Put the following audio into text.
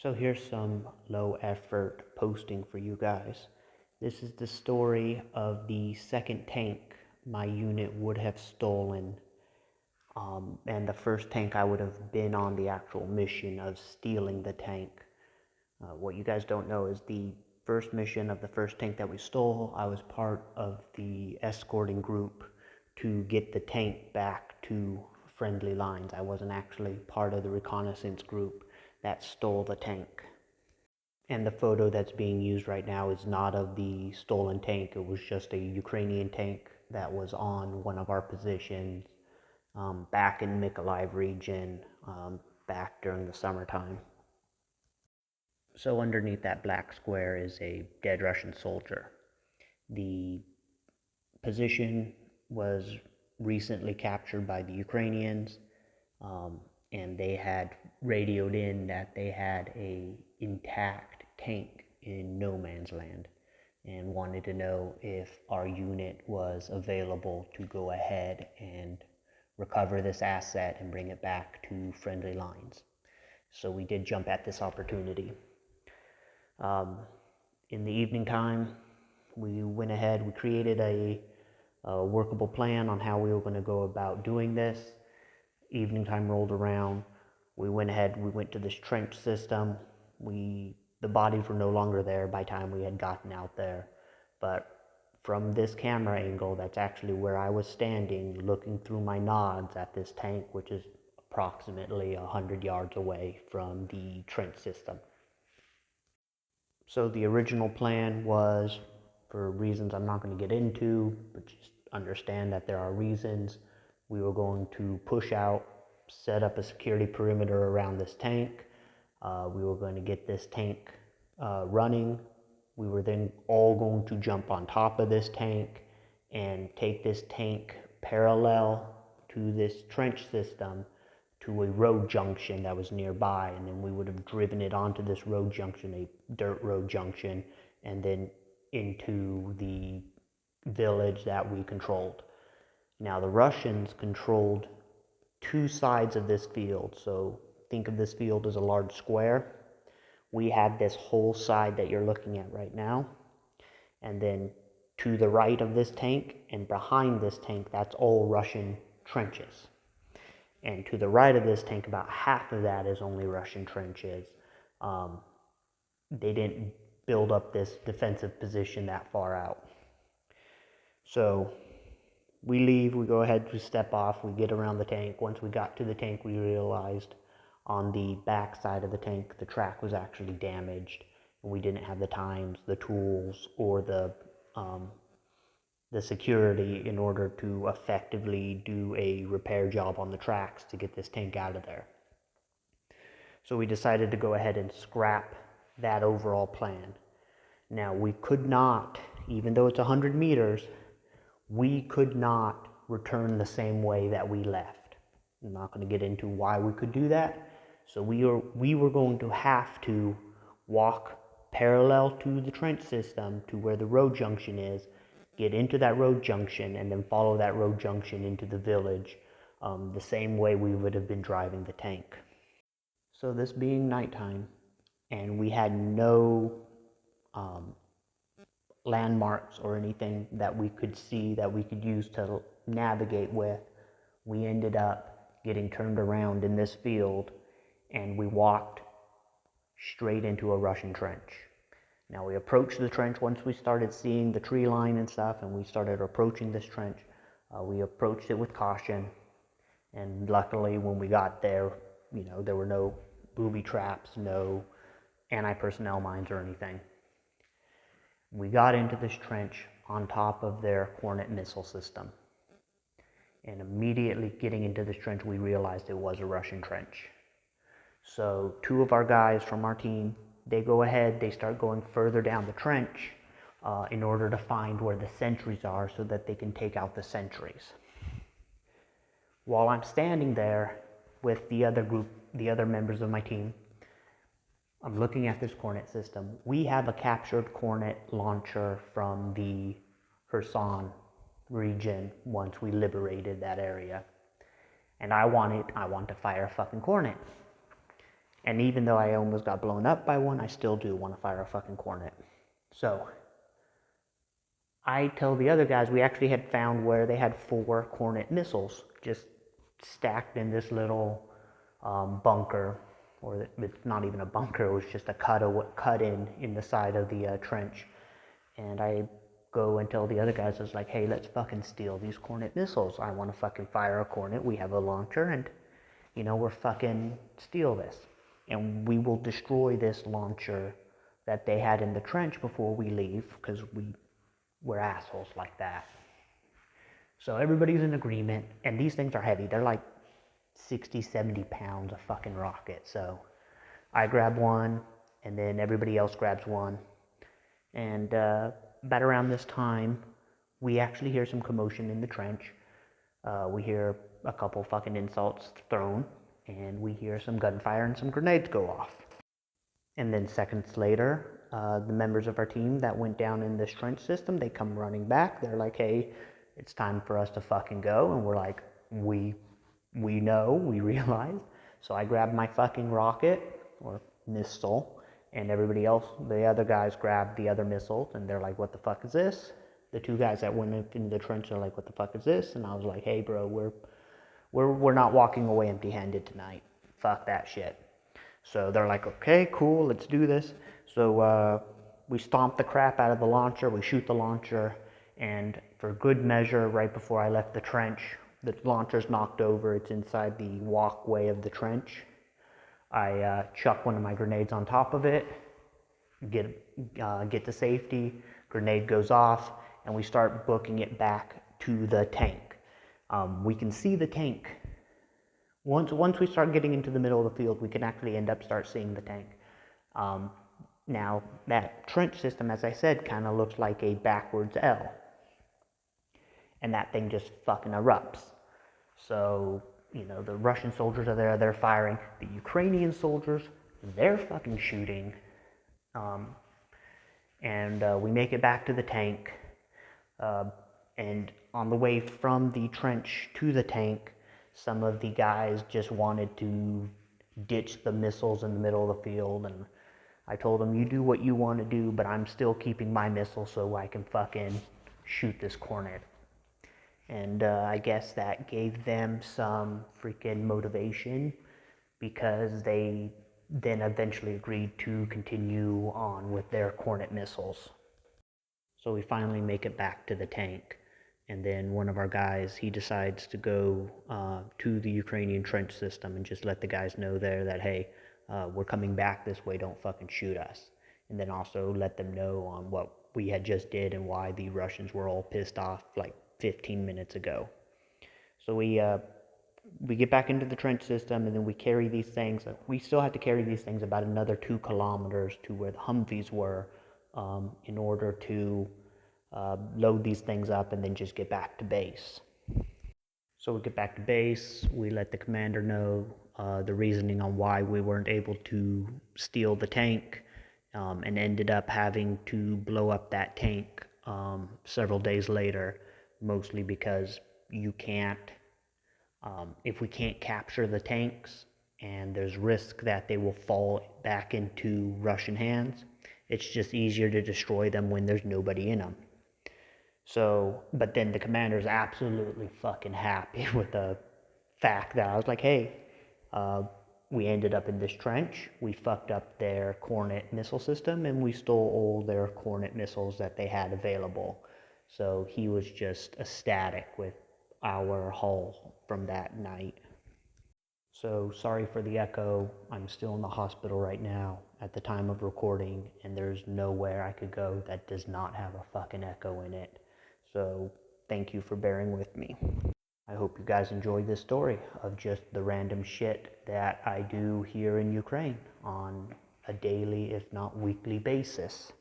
So here's some low effort posting for you guys. This is the story of the second tank my unit would have stolen, and the first tank I would have been on the actual mission of stealing the tank. What you guys don't know is the first mission of the first tank that we stole, I was part of the escorting group to get the tank back to friendly lines. I wasn't actually part of the reconnaissance group that stole the tank. And the photo that's being used right now is not of the stolen tank. It was just a Ukrainian tank that was on one of our positions back in Mykolaiv region back during the summertime. So underneath that black square is a dead Russian soldier. The position was recently captured by the Ukrainians, and they had radioed in that they had a intact tank in no man's land and wanted to know if our unit was available to go ahead and recover this asset and bring it back to friendly lines. So we did jump at this opportunity. In the evening time, we went ahead, we created a workable plan on how we were going to go about doing this. Evening time rolled around. We went ahead, we went to this trench system. The bodies were no longer there by the time we had gotten out there. But from this camera angle, that's actually where I was standing, looking through my nods at this tank, which is approximately 100 yards away from the trench system. So the original plan was, for reasons I'm not going to get into, but just understand that there are reasons, we were going to push out, set up a security perimeter around this tank. We were going to get this tank running. We were then all going to jump on top of this tank and take this tank parallel to this trench system to a road junction that was nearby, and then we would have driven it onto this road junction, a dirt road junction, and then into the village that we controlled. Now the Russians controlled two sides of this field, so think of this field as a large square. We had this whole side that you're looking at right now, and then to the right of this tank and behind this tank, that's all Russian trenches. And to the right of this tank, about half of that is only Russian trenches. They didn't build up this defensive position that far out. So we leave, we go ahead, we step off, we get around the tank. Once we got to the tank, we realized on the back side of the tank, the track was actually damaged. And we didn't have the times, the tools, or the security in order to effectively do a repair job on the tracks to get this tank out of there. So we decided to go ahead and scrap that overall plan. Now we could not, even though it's 100 meters, we could not return the same way that we left. I'm not going to get into why we could do that. So we were going to have to walk parallel to the trench system to where the road junction is, get into that road junction, and then follow that road junction into the village, the same way we would have been driving the tank. So this being nighttime, and we had no landmarks or anything that we could see that we could use to navigate with, we ended up getting turned around in this field, and we walked straight into a Russian trench. Now we approached the trench once we started seeing the tree line and stuff, and we started approaching this trench. We approached it with caution, and luckily when we got there, there were no booby traps, no anti-personnel mines or anything. We got into this trench on top of their Hornet missile system. And immediately getting into this trench, we realized it was a Russian trench. So two of our guys from our team, they go ahead, they start going further down the trench in order to find where the sentries are so that they can take out the sentries. While I'm standing there with the other group, the other members of my team, I'm looking at this Hornet system. We have a captured Hornet launcher from the Kherson region once we liberated that area. And I want to fire a fucking Hornet. And even though I almost got blown up by one, I still do want to fire a fucking Cornet. So I tell the other guys we actually had found where they had 4 Cornet missiles just stacked in this little bunker, or it's not even a bunker, it was just a cut in the side of the trench. And I go and tell the other guys, I was like, hey, let's fucking steal these Cornet missiles. I want to fucking fire a Cornet. We have a launcher, and we're fucking steal this. And we will destroy this launcher that they had in the trench before we leave, because we're assholes like that. So everybody's in agreement, and these things are heavy. They're like 60, 70 pounds of fucking rocket. So I grab one, and then everybody else grabs one. And about around this time, we actually hear some commotion in the trench. We hear a couple fucking insults thrown, and we hear some gunfire and some grenades go off. And then seconds later, the members of our team that went down in this trench system, they come running back. They're like, hey, it's time for us to fucking go. And we're like, we know, we realize. So I grabbed my fucking rocket, or missile, and everybody else, the other guys grabbed the other missiles, and they're like, what the fuck is this? The 2 guys that went into the trench are like, what the fuck is this? And I was like, hey bro, we're not walking away empty-handed tonight. Fuck that shit. So they're like, okay, cool, let's do this. So we stomp the crap out of the launcher, we shoot the launcher, and for good measure, right before I left the trench, the launcher's knocked over, it's inside the walkway of the trench. I chuck one of my grenades on top of it, get to safety, grenade goes off, and we start booking it back to the tank. We can see the tank. Once we start getting into the middle of the field, we can actually start seeing the tank. Now, that trench system, as I said, kind of looks like a backwards L. And that thing just fucking erupts. So, the Russian soldiers are there, they're firing. The Ukrainian soldiers, they're fucking shooting. And we make it back to the tank. And on the way from the trench to the tank, some of the guys just wanted to ditch the missiles in the middle of the field, and I told them, you do what you want to do, but I'm still keeping my missile so I can fucking shoot this Cornet. And I guess that gave them some freaking motivation, because they then eventually agreed to continue on with their Cornet missiles. So we finally make it back to the tank. And then one of our guys, he decides to go to the Ukrainian trench system and just let the guys know there that, hey, we're coming back this way, don't fucking shoot us. And then also let them know on what we had just did and why the Russians were all pissed off like 15 minutes ago. So we get back into the trench system, and then we carry these things. We still have to carry these things about another 2 kilometers to where the Humvees were, in order to load these things up and then just get back to base. So we get back to base, we let the commander know the reasoning on why we weren't able to steal the tank, and ended up having to blow up that tank several days later, mostly because you can't, if we can't capture the tanks and there's risk that they will fall back into Russian hands, it's just easier to destroy them when there's nobody in them. So, but then the commander's absolutely fucking happy with the fact that I was like, hey, we ended up in this trench, we fucked up their Cornet missile system, and we stole all their Cornet missiles that they had available. So he was just ecstatic with our haul from that night. So sorry for the echo. I'm still in the hospital right now at the time of recording, and there's nowhere I could go that does not have a fucking echo in it. So thank you for bearing with me. I hope you guys enjoyed this story of just the random shit that I do here in Ukraine on a daily, if not weekly basis.